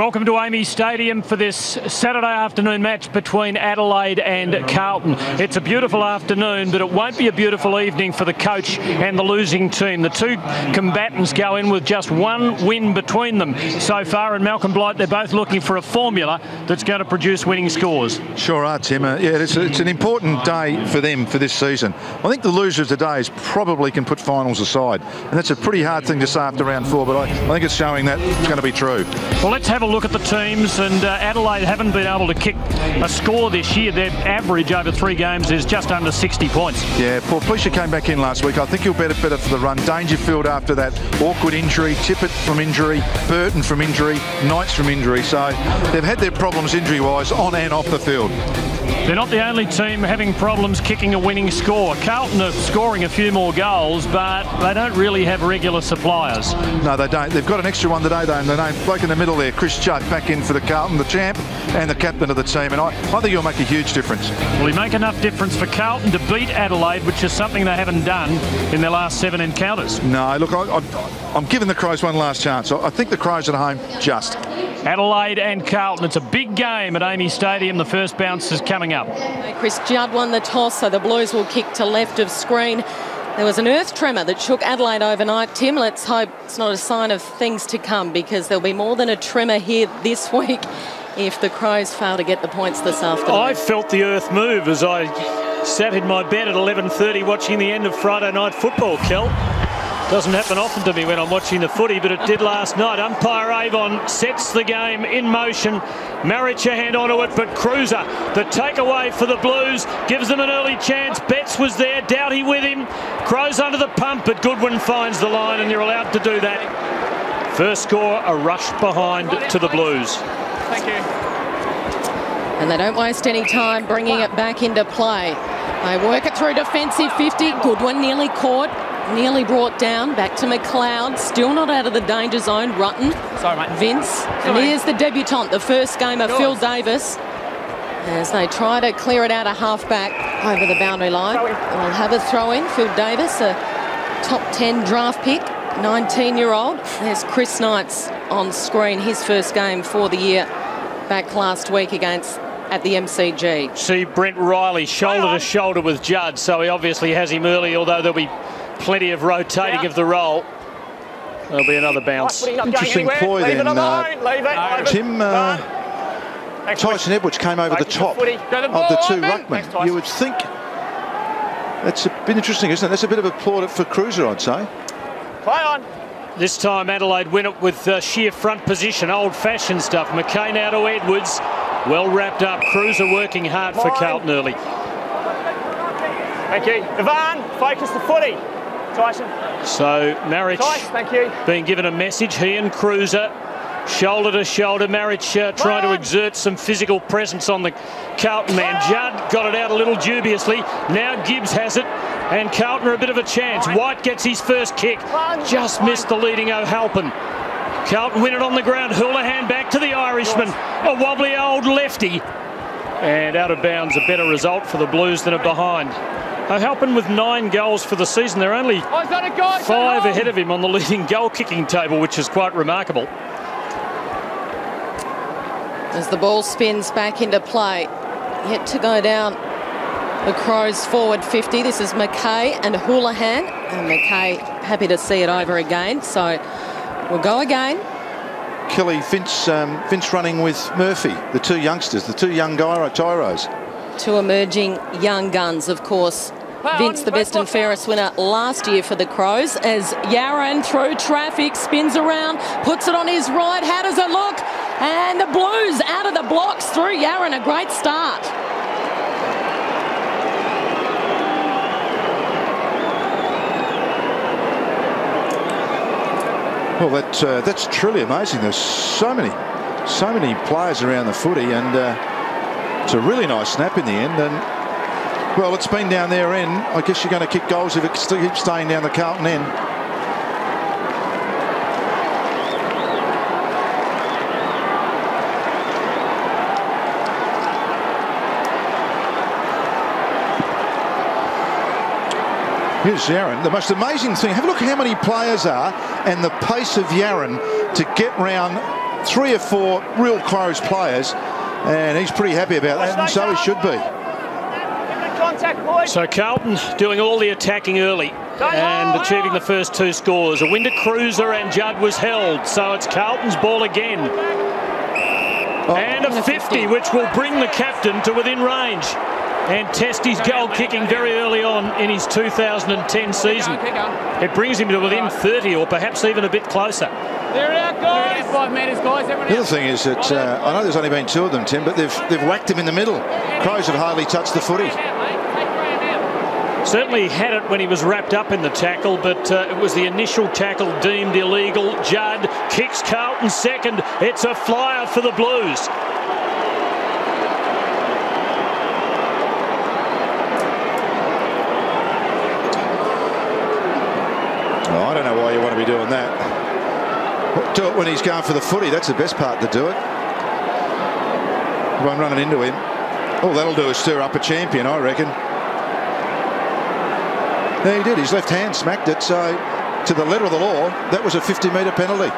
Welcome to AAMI Stadium for this Saturday afternoon match between Adelaide and Carlton. It's a beautiful afternoon, but it won't be a beautiful evening for the coach and the losing team. The two combatants go in with just one win between them so far, and Malcolm Blight, they're both looking for a formula that's going to produce winning scores. Sure are, Tim. It's an important day for them for this season. I think the loser of today probably can put finals aside, and that's a pretty hard thing to say after round 4, but I think it's showing that it's going to be true. Well, let's have a look at the teams, and Adelaide haven't been able to kick a score this year. Their average over 3 games is just under 60 points. Yeah, Paul Fleischer came back in last week. I think he'll be better for the run. Dangerfield after that awkward injury, Tippett from injury, Burton from injury, Knights from injury. So they've had their problems injury-wise on and off the field. They're not the only team having problems kicking a winning score. Carlton are scoring a few more goals, but they don't really have regular suppliers. No, they don't. They've got an extra one today, though, and the name bloke in the middle there, Chris Judd, back in for the Carlton, the champ and the captain of the team, and I think he'll make a huge difference. Will he make enough difference for Carlton to beat Adelaide, which is something they haven't done in their last 7 encounters? No, look, I'm giving the Crows one last chance. I think the Crows at home just. Adelaide and Carlton. It's a big game at AAMI Stadium. The first bounce is coming up. Chris Judd won the toss, so the Blues will kick to left of screen. There was an earth tremor that shook Adelaide overnight. Tim, let's hope it's not a sign of things to come, because there'll be more than a tremor here this week if the Crows fail to get the points this afternoon. I felt the earth move as I sat in my bed at 11:30 watching the end of Friday night football, Kel. Doesn't happen often to me when I'm watching the footy, but it did last night. Umpire Avon sets the game in motion. Marich a hand onto it, but Cruiser, the takeaway for the Blues, gives them an early chance. Betts was there, Doughty with him. Crows under the pump, but Goodwin finds the line, and you're allowed to do that. First score, a rush behind to the Blues. Thank you. And they don't waste any time bringing it back into play. They work it through defensive 50. Goodwin nearly caught. Nearly brought down, back to McLeod, still not out of the danger zone. Rutten, sorry, mate. Vince, and here's the debutant, the first gamer, Phil Davis, as they try to clear it out a half-back over the boundary line. We'll have a throw-in. Phil Davis, a top 10 draft pick, 19-year-old. There's Chris Knights on screen, his first game for the year, back last week at the MCG. See Brent Riley shoulder to shoulder with Judd, so he obviously has him early, although there'll be plenty of rotating of the roll. There'll be another bounce. Interesting ploy then, Tim. Tyson Edwards came over the top of the 2 ruckmen. You would think that's been interesting, isn't it? That's a bit of a plaudit for Cruiser, I'd say. Play on. This time Adelaide win it with sheer front position, old-fashioned stuff. McCain out to Edwards, well wrapped up. Cruiser working hard for Carlton early. Thank you. Ivan, focus the footy. Tyson. So Marich thank you. Being given a message, he and Cruiser shoulder to shoulder. Marich trying to exert some physical presence on the Carlton man. Judd got it out a little dubiously. Now Gibbs has it, and Carlton are a bit of a chance. White gets his first kick, just missed the leading O'Halpin. Carlton win it on the ground. Houlihan back to the Irishman, a wobbly old lefty, and out of bounds. A better result for the Blues than a behind. O'Halpin with 9 goals for the season. They're only 5 ahead of him on the leading goal-kicking table, which is quite remarkable. As the ball spins back into play, yet to go down the Crows forward 50. This is McKay and Houlihan, and McKay happy to see it over again, so we'll go again. Kelly, Vince running with Murphy, the 2 youngsters, the 2 young tyros. 2 emerging young guns, of course. Vince, the best and fairest winner last year for the Crows, as Yaron through traffic, spins around, puts it on his right. How does it look? And the Blues out of the blocks through Yaron. A great start. Well, that's truly amazing. There's so many players around the footy, and it's a really nice snap in the end. And well, it's been down their end. I guess you're going to kick goals if it keeps staying down the Carlton end. Here's Yaron. The most amazing thing, have a look how many players are and the pace of Yaron to get round 3 or 4 real close players, and he's pretty happy about that, and so he should be. So Carlton doing all the attacking early and achieving the first 2 scores. A win to Cruiser, and Judd was held. So it's Carlton's ball again. And a 50, which will bring the captain to within range. And Testie's goal kicking very early on in his 2010 season. It brings him to within 30, or perhaps even a bit closer. They're out, guys. 5 metres, guys. The other thing is that I know there's only been 2 of them, Tim, but they've whacked him in the middle. Crows have hardly touched the footy. Certainly had it when he was wrapped up in the tackle, but it was the initial tackle deemed illegal. Judd kicks Carlton second. It's a flyer for the Blues. Oh, I don't know why you want to be doing that. Do it when he's going for the footy. That's the best part to do it. One running into him. All that'll do is stir up a champion, I reckon. Yeah, he did. His left hand smacked it. So, to the letter of the law, that was a 50-metre penalty.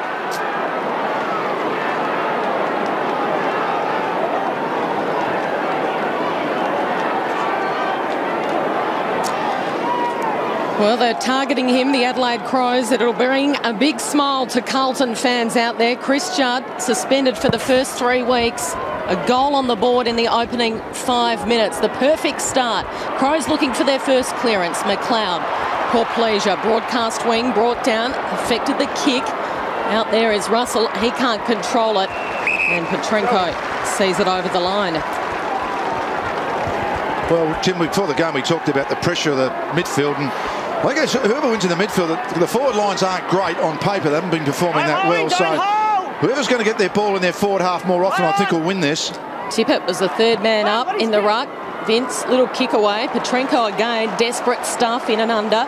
Well, they're targeting him, the Adelaide Crows. It'll bring a big smile to Carlton fans out there. Chris Judd suspended for the first 3 weeks. A goal on the board in the opening 5 minutes. The perfect start. Crows looking for their first clearance. McLeod, poor pleasure. Broadcast wing brought down, affected the kick. Out there is Russell. He can't control it. And Petrenko sees it over the line. Well, Tim, before the game we talked about the pressure of the midfield, and I guess whoever wins in the midfield, the forward lines aren't great on paper. They haven't been performing that well. So whoever's going to get their ball in their forward half more often, I think, will win this. Tippett was the 3rd man up in the ruck. Vince, little kick away. Petrenko again, desperate stuff in and under.